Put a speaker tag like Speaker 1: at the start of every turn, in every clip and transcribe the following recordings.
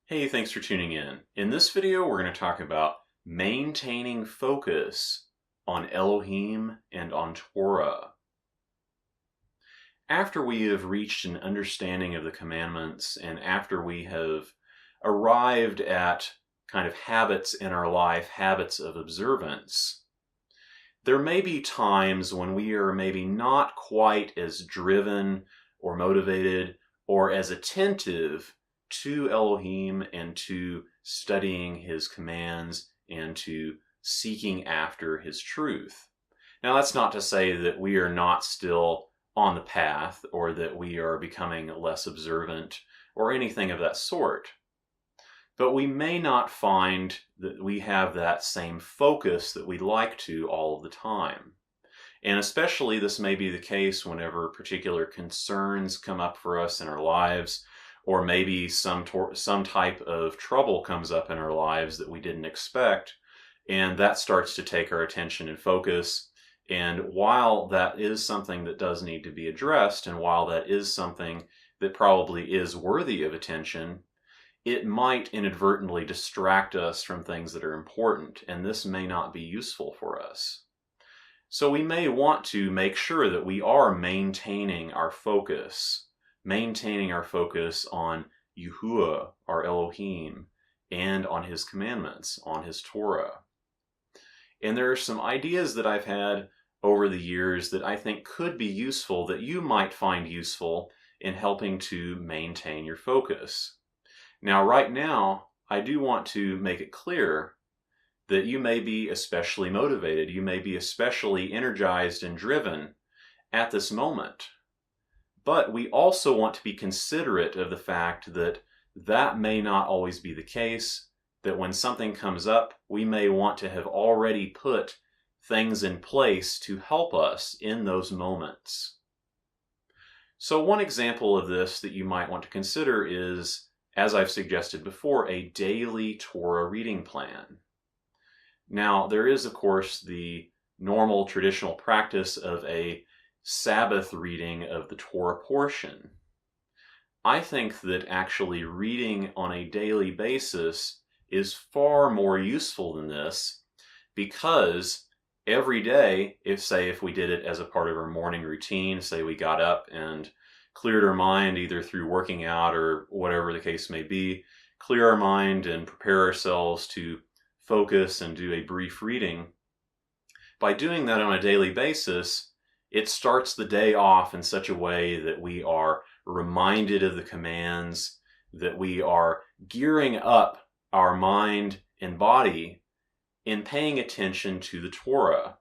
Speaker 1: Hey, thanks for tuning in. In this video, we're going to talk about maintaining focus on Elohim and on Torah. After we have reached an understanding of the commandments and after we have arrived at kind of habits in our life, habits of observance, there may be times when we are maybe not quite as driven or motivated or as attentive to Elohim and to studying His commands and to seeking after His truth. Now, that's not to say that we are not still on the path or that we are becoming less observant or anything of that sort. But we may not find that we have that same focus that we'd like to all of the time. And especially this may be the case whenever particular concerns come up for us in our lives, or maybe some type of trouble comes up in our lives that we didn't expect, and that starts to take our attention and focus. And while that is something that does need to be addressed, and while that is something that probably is worthy of attention, it might inadvertently distract us from things that are important, and this may not be useful for us. So we may want to make sure that we are maintaining our focus on Yahuwah, our Elohim, and on His commandments, on His Torah. And there are some ideas that I've had over the years that I think could be useful, that you might find useful in helping to maintain your focus. Now, right now, I do want to make it clear that you may be especially motivated, you may be especially energized and driven at this moment. But we also want to be considerate of the fact that that may not always be the case, that when something comes up, we may want to have already put things in place to help us in those moments. So one example of this that you might want to consider is, as I've suggested before, a daily Torah reading plan. Now, there is, of course, the normal traditional practice of a Sabbath reading of the Torah portion. I think that actually reading on a daily basis is far more useful than this, because every day, if we did it as a part of our morning routine, say we got up and cleared our mind either through working out or whatever the case may be, clear our mind and prepare ourselves to focus and do a brief reading. By doing that on a daily basis, it starts the day off in such a way that we are reminded of the commands, that we are gearing up our mind and body in paying attention to the Torah,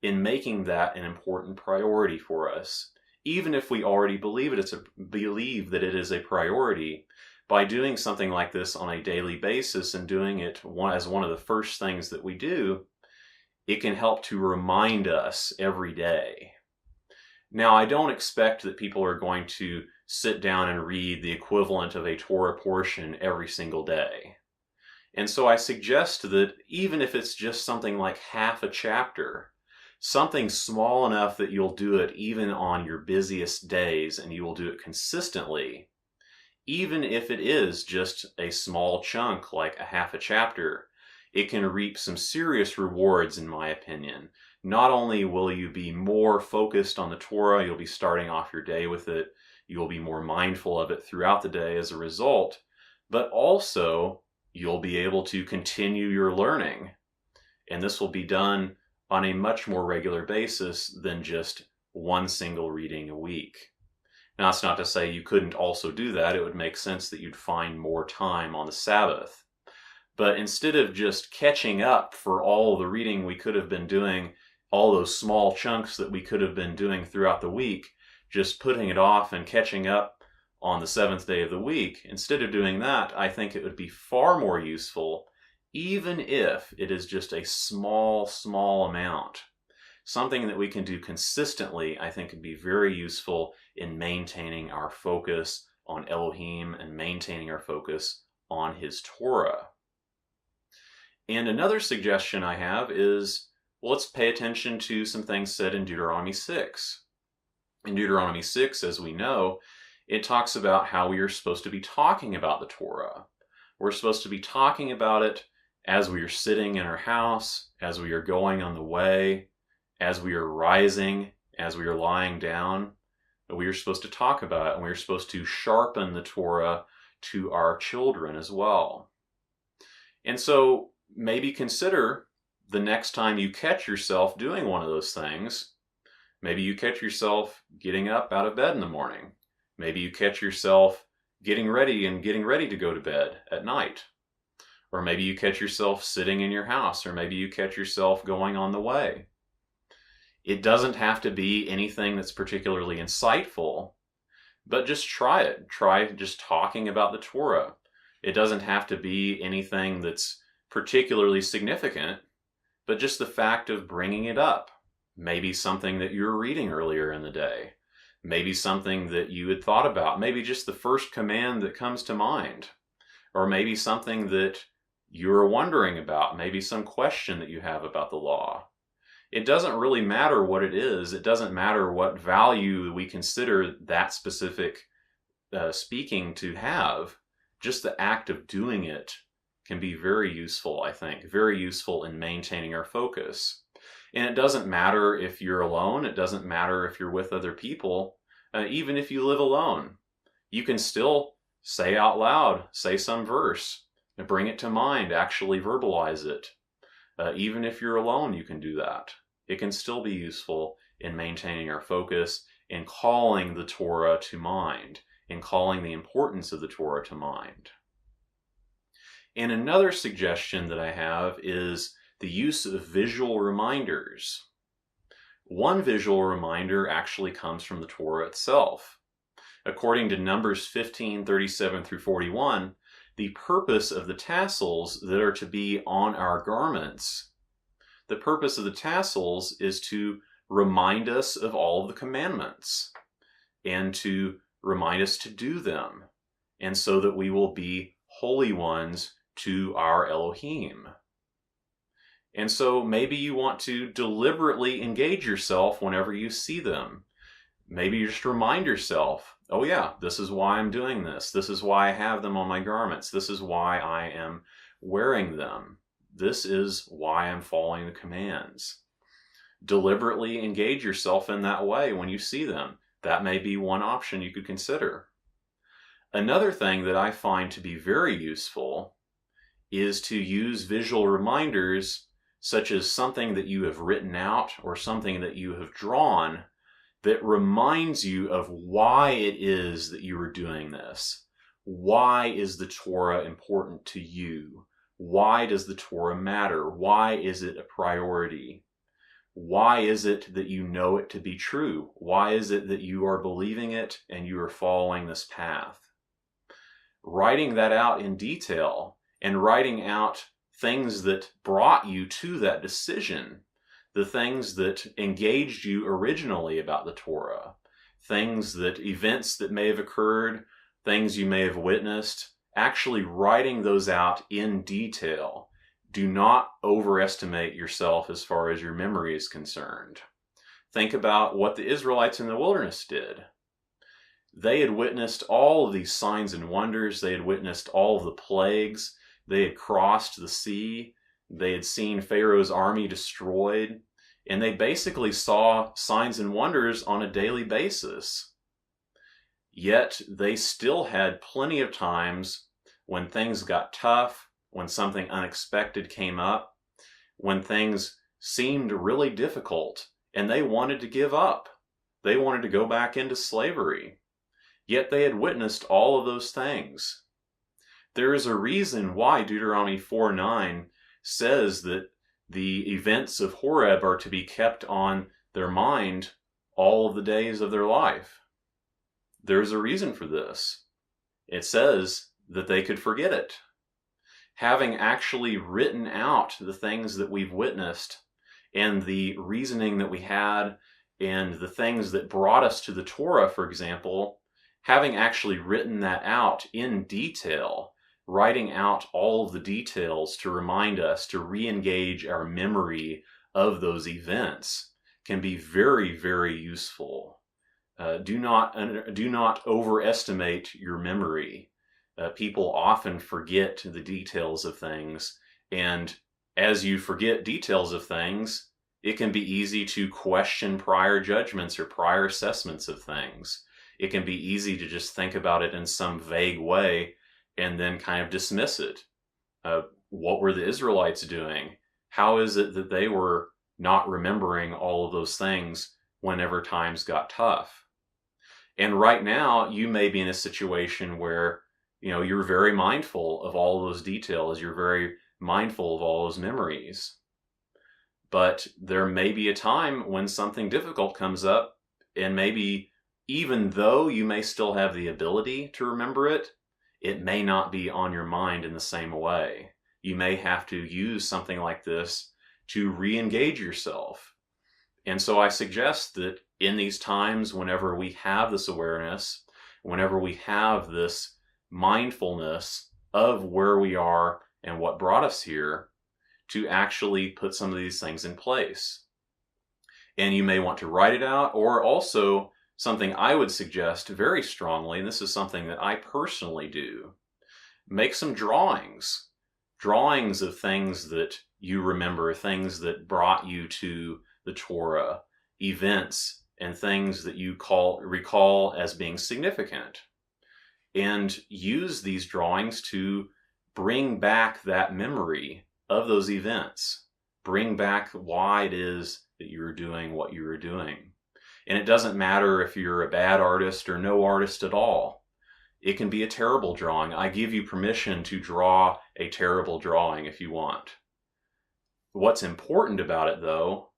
Speaker 1: in making that an important priority for us. Even if we already believe that it is a priority, by doing something like this on a daily basis and doing it as one of the first things that we do, it can help to remind us every day. Now, I don't expect that people are going to sit down and read the equivalent of a Torah portion every single day. And so I suggest that even if it's just something like half a chapter, something small enough that you'll do it even on your busiest days and you will do it consistently, even if it is just a small chunk like a half a chapter, it can reap some serious rewards, in my opinion. Not only will you be more focused on the Torah, you'll be starting off your day with it, you'll be more mindful of it throughout the day as a result, but also you'll be able to continue your learning. And this will be done on a much more regular basis than just one single reading a week. Now, that's not to say you couldn't also do that. It would make sense that you'd find more time on the Sabbath. But instead of just catching up for all the reading we could have been doing, all those small chunks that we could have been doing throughout the week, just putting it off and catching up on the seventh day of the week, instead of doing that, I think it would be far more useful, even if it is just a small amount. Something that we can do consistently, I think, would be very useful in maintaining our focus on Elohim and maintaining our focus on His Torah. And another suggestion I have is, well, let's pay attention to some things said in Deuteronomy 6. In Deuteronomy 6, as we know, it talks about how we are supposed to be talking about the Torah. We're supposed to be talking about it as we are sitting in our house, as we are going on the way, as we are rising, as we are lying down. We are supposed to talk about it, and we are supposed to sharpen the Torah to our children as well. And so maybe consider the next time you catch yourself doing one of those things. Maybe you catch yourself getting up out of bed in the morning. Maybe you catch yourself getting ready to go to bed at night. Or maybe you catch yourself sitting in your house, or maybe you catch yourself going on the way. It doesn't have to be anything that's particularly insightful, but just try it. Try just talking about the Torah. It doesn't have to be anything that's particularly significant, but just the fact of bringing it up. Maybe something that you were reading earlier in the day. Maybe something that you had thought about. Maybe just the first command that comes to mind. Or maybe something that you're wondering about. Maybe some question that you have about the law. It doesn't really matter what it is. It doesn't matter what value we consider that specific speaking to have. Just the act of doing it can be very useful, I think. Very useful in maintaining our focus. And it doesn't matter if you're alone. It doesn't matter if you're with other people. Even if you live alone, you can still say out loud, say some verse, and bring it to mind, actually verbalize it. Even if you're alone, you can do that. It can still be useful in maintaining our focus, in calling the Torah to mind, in calling the importance of the Torah to mind. And another suggestion that I have is the use of visual reminders. One visual reminder actually comes from the Torah itself. According to Numbers 15:37 through 41, the purpose of the tassels that are to be on our garments, the purpose of the tassels is to remind us of all of the commandments and to remind us to do them, and so that we will be holy ones to our Elohim. And so maybe you want to deliberately engage yourself whenever you see them. Maybe you just remind yourself, oh yeah, this is why I'm doing this. This is why I have them on my garments. This is why I am wearing them. This is why I'm following the commands. Deliberately engage yourself in that way when you see them. That may be one option you could consider. Another thing that I find to be very useful is to use visual reminders, such as something that you have written out or something that you have drawn that reminds you of why it is that you are doing this. Why is the Torah important to you? Why does the Torah matter? Why is it a priority? Why is it that you know it to be true? Why is it that you are believing it and you are following this path? Writing that out in detail and writing out things that brought you to that decision, the things that engaged you originally about the Torah, events that may have occurred, things you may have witnessed, actually writing those out in detail. Do not overestimate yourself as far as your memory is concerned. Think about what the Israelites in the wilderness did. They had witnessed all of these signs and wonders. They had witnessed all of the plagues. They had crossed the sea. They had seen Pharaoh's army destroyed. And they basically saw signs and wonders on a daily basis. Yet they still had plenty of times when things got tough, when something unexpected came up, when things seemed really difficult, and they wanted to give up. They wanted to go back into slavery. Yet they had witnessed all of those things. There is a reason why Deuteronomy 4:9 says that the events of Horeb are to be kept on their mind all of the days of their life. There's a reason for this. It says that they could forget it. Having actually written out the things that we've witnessed and the reasoning that we had and the things that brought us to the Torah, for example, having actually written that out in detail, writing out all of the details to remind us, to re-engage our memory of those events, can be very, very useful. Do not overestimate your memory. People often forget the details of things, and as you forget details of things, it can be easy to question prior judgments or prior assessments of things. It can be easy to just think about it in some vague way and then kind of dismiss it. What were the Israelites doing? How is it that they were not remembering all of those things whenever times got tough? And right now, you may be in a situation where, you're very mindful of all of those details. You're very mindful of all those memories. But there may be a time when something difficult comes up, and maybe even though you may still have the ability to remember it, it may not be on your mind in the same way. You may have to use something like this to re-engage yourself. And so I suggest that in these times, whenever we have this awareness, whenever we have this mindfulness of where we are and what brought us here, to actually put some of these things in place. And you may want to write it out, or also something I would suggest very strongly, and this is something that I personally do, make some drawings. Drawings of things that you remember, things that brought you to the Torah, events and things that you recall as being significant. And use these drawings to bring back that memory of those events. Bring back why it is that you were doing what you were doing. And it doesn't matter if you're a bad artist or no artist at all. It can be a terrible drawing. I give you permission to draw a terrible drawing if you want. What's important about it, though,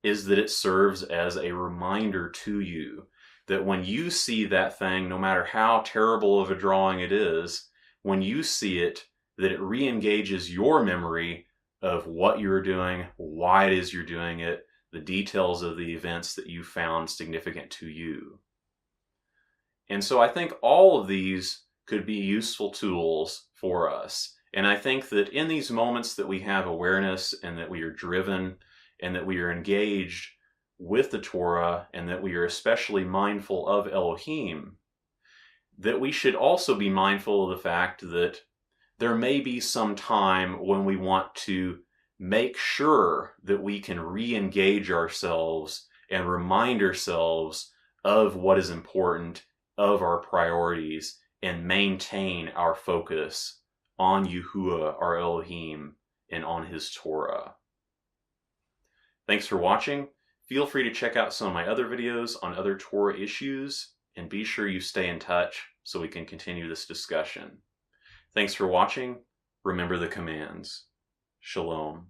Speaker 1: is that it serves as a reminder to you that when you see that thing, no matter how terrible of a drawing it is, when you see it, that it re-engages your memory of what you're doing, why it is you're doing it, the details of the events that you found significant to you. And so I think all of these could be useful tools for us. And I think that in these moments that we have awareness and that we are driven and that we are engaged with the Torah and that we are especially mindful of Elohim, that we should also be mindful of the fact that there may be some time when we want to make sure that we can re-engage ourselves and remind ourselves of what is important, of our priorities, and maintain our focus on Yahuwah, our Elohim, and on His Torah. Thanks for watching. Feel free to check out some of my other videos on other Torah issues, and be sure you stay in touch so we can continue this discussion. Thanks for watching. Remember the commands. Shalom.